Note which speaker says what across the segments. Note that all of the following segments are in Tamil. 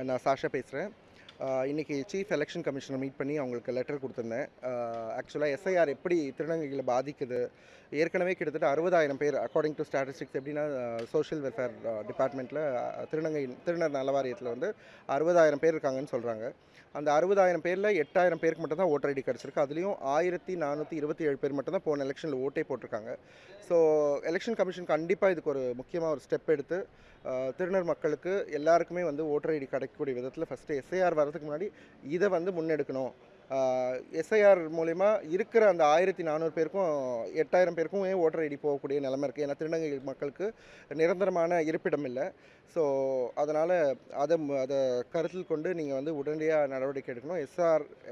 Speaker 1: நான் சாஷா பேசுகிறேன். இன்றைக்கி சீஃப் எலெக்ஷன் கமிஷனை மீட் பண்ணி அவங்களுக்கு லெட்டர் கொடுத்துருந்தேன். ஆக்சுவலாக எஸ்ஐஆர் எப்படி திருநங்கைகளை பாதிக்குது, ஏற்கனவே கிட்டத்தட்ட 60,000 பேர் அக்கார்டிங் டு ஸ்டாட்டிஸ்டிக்ஸ் எப்படின்னா சோஷியல் வெல்ஃபேர் டிபார்ட்மெண்ட்டில் திருநர் நல வாரியத்தில் வந்து 60,000 பேர் இருக்காங்கன்னு சொல்கிறாங்க. அந்த 60,000 பேரில் 8,000 பேருக்கு மட்டும் தான் ஓட்டர் ஐடி கிடச்சிருக்கு. அதுலேயும் 1,427 பேர் மட்டும் தான் போன எலெக்ஷனில் ஓட்டே போட்டிருக்காங்க. ஸோ எலெக்ஷன் கமிஷன் கண்டிப்பாக இதுக்கு ஒரு முக்கியமாக ஒரு ஸ்டெப் எடுத்து திருநர் மக்களுக்கு எல்லாருக்குமே வந்து ஓட்டர் ஐடி கிடைக்கக்கூடிய விதத்தில் ஃபஸ்ட்டு எஸ்ஐஆர் வரதுக்கு முன்னாடி இதை வந்து முன்னெடுக்கணும். எஸ்ஐஆர் மூலயமா இருக்கிற அந்த 1,400 பேருக்கும் 8,000 பேருக்கும் ஓட்டர் ஐடி போகக்கூடிய நிலைமை இருக்குது. ஏன்னா திருநங்கை மக்களுக்கு நிரந்தரமான இருப்பிடம் இல்லை. ஸோ அதனால் அதை கருத்தில் கொண்டு நீங்கள் வந்து உடனடியாக நடவடிக்கை எடுக்கணும்.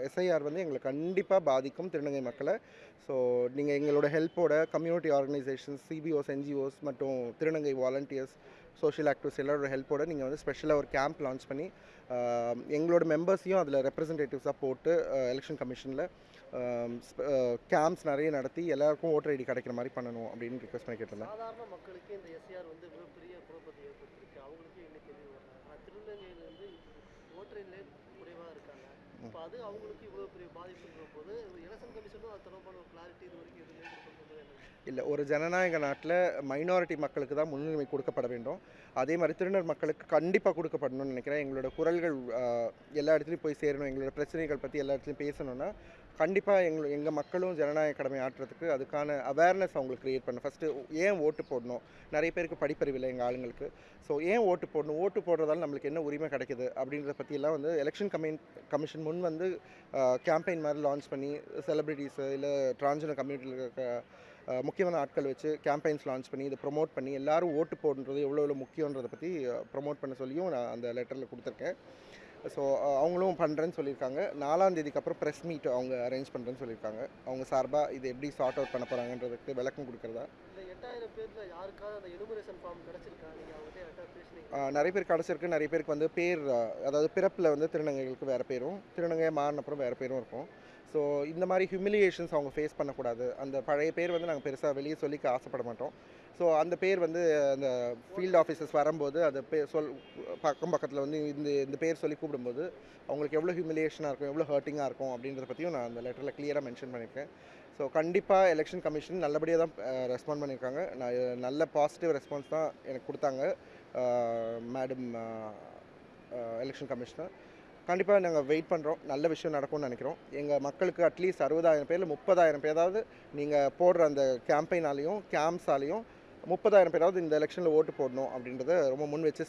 Speaker 1: எஸ்ஐஆர் வந்து எங்களை கண்டிப்பாக பாதிக்கும் திருநங்கை மக்களை. ஸோ நீங்கள் எங்களோட ஹெல்ப்போட கம்யூனிட்டி ஆர்கனைசேஷன்ஸ், சிபிஓஸ், என்ஜிஓஸ் மற்றும் திருநங்கை வாலண்டியர்ஸ், சோஷியல் ஆக்டிவிஸ்ட் எல்லாரோட ஹெல்ப்போட நீங்கள் வந்து ஸ்பெஷலாக ஒரு கேம்ப் லான்ச் பண்ணி எங்களோட மெம்பர்ஸையும் அதில் ரெப்ரசன்டேட்டிவ்ஸாக போட்டு எலெக்ஷன் கமிஷனில் கேம்ப்ஸ் நிறைய நடத்தி எல்லாருக்கும் ஓட்டர் ஐடி கிடைக்கிற மாதிரி பண்ணணும் அப்படின்னு ரிக்வெஸ்ட் பண்ணி கேட்டிருந்தேன்.
Speaker 2: சாதாரண மக்களுக்கு இந்த எஸ்ஆர் வந்து மிகப்பெரிய குழப்பத்தை ஏற்படுத்திருக்கு. அவங்களுக்கு இன்னைக்கு கேள்வி வர்றாங்க, திருநங்கையில் வந்து ஓட்டர் ஐடியிலே குறைவாக இருக்காங்க. இப்போ அது அவங்களுக்கு இவ்வளோ பெரிய பாதிப்புன்ற போது எலெக்ஷன் கமிஷனும் அது தொடர்பான ஒரு கிளாரிட்டி இது வரைக்கும் எதுவுமே கொடுக்கறது
Speaker 1: இல்லை. ஒரு ஜனநாயக நாட்டில் மைனாரிட்டி மக்களுக்கு தான் முன்னுரிமை கொடுக்கப்பட வேண்டும். அதே மாதிரி திருநர் மக்களுக்கு கண்டிப்பாக கொடுக்கப்படணும்னு நினைக்கிறேன். எங்களோட குரல்கள் எல்லா இடத்துலையும் போய் சேரணும். எங்களோட பிரச்சனைகள் பற்றி எல்லா இடத்துலையும் பேசணுன்னா கண்டிப்பாக எங்கள் மக்களும் ஜனநாயக கடமை ஆற்றுறதுக்கு அதுக்கான அவேர்னஸ் அவங்களுக்கு க்ரியேட் பண்ணணும். ஃபஸ்ட்டு ஏன் ஓட்டு போடணும்? நிறைய பேருக்கு படிப்பறிவில்லை எங்கள் ஆளுங்களுக்கு. ஸோ ஏன் ஓட்டு போடணும், ஓட்டு போடுறதால நம்மளுக்கு என்ன உரிமை கிடைக்குது அப்படின்றத பற்றியெல்லாம் வந்து எலெக்ஷன் கமிஷன் முன் வந்து கேம்பெயின் மாதிரி லான்ச் பண்ணி செலிப்ரிட்டிஸு இல்லை டிரான்ஸ்ஜெண்டர் கம்யூனிட்டியில் இருக்க முக்கியமான ஆட்கள் வச்சு கேம்பெயின்ஸ் லான்ச் பண்ணி இதை ப்ரொமோட் பண்ணி எல்லாரும் ஓட்டு போடுறது எவ்வளோ முக்கியன்றதை பற்றி ப்ரொமோட் பண்ண சொல்லியும் நான் அந்த லெட்டரில் கொடுத்துருக்கேன். ஸோ அவங்களும் பண்ணுறேன்னு சொல்லியிருக்காங்க. 4ஆம் தேதிக்கு அப்புறம் ப்ரெஸ் மீட் அவங்க அரேஞ்ச் பண்ணுறேன்னு சொல்லியிருக்காங்க. அவங்க சார்பாக இது எப்படி சார்ட் அவுட் பண்ண போகிறாங்கன்றதுக்கு விளக்கம் கொடுக்குறதா.
Speaker 2: இந்த 8,000 பேரில் யாருக்காவது அந்த எனுமரேஷன் ஃபார்ம் கிடச்சிருக்கா? நீங்கள் அவங்ககிட்ட யார்கிட்ட பேசுனீங்க?
Speaker 1: நிறைய பேர் கிடச்சிருக்கு. நிறைய பேருக்கு வந்து பேர், அதாவது பிறப்பில் வந்து திருநங்கைகளுக்கு வேறு பேரும், திருநங்கையாக மாறினப்புறம் வேறு பேரும் இருக்கும். ஸோ இந்த மாதிரி ஹியூமிலியேஷன்ஸ் அவங்க ஃபேஸ் பண்ணக்கூடாது. அந்த பழைய பேர் வந்து நாங்கள் பெருசாக வெளியே சொல்லிக்க ஆசைப்பட மாட்டோம். ஸோ அந்த பேர் வந்து அந்த ஃபீல்டு ஆஃபீஸர்ஸ் வரும்போது அதை பக்கத்தில் வந்து இந்த பேர் சொல்லி கூப்பிடும்போது அவங்களுக்கு எவ்வளோ ஹியூமிலியேஷனாக இருக்கும், எவ்வளோ ஹர்ட்டிங்காக இருக்கும் அப்படின்றத பற்றியும் நான் அந்த லெட்டரில் கிளியராக மென்ஷன் பண்ணியிருக்கேன். ஸோ கண்டிப்பாக எலெக்ஷன் கமிஷன் நல்லபடியாக தான் ரெஸ்பாண்ட் பண்ணியிருக்காங்க. நல்ல பாசிட்டிவ் ரெஸ்பான்ஸ் தான் எனக்கு கொடுத்தாங்க மேடம் எலெக்ஷன் கமிஷனர். கண்டிப்பாக நாங்கள் வெயிட் பண்ணுறோம். நல்ல விஷயம் நடக்கும்னு நினைக்கிறோம். எங்கள் மக்களுக்கு அட்லீஸ்ட் 60,000 பேரில் 30,000 பேராவது நீங்கள் போடுற அந்த கேம்பெயினாலையும் கேம்ப்ஸாலையும் 30,000 பேராவது இந்த எலெக்ஷனில் ஓட்டு போடணும் அப்படின்றத ரொம்ப முன் வச்சு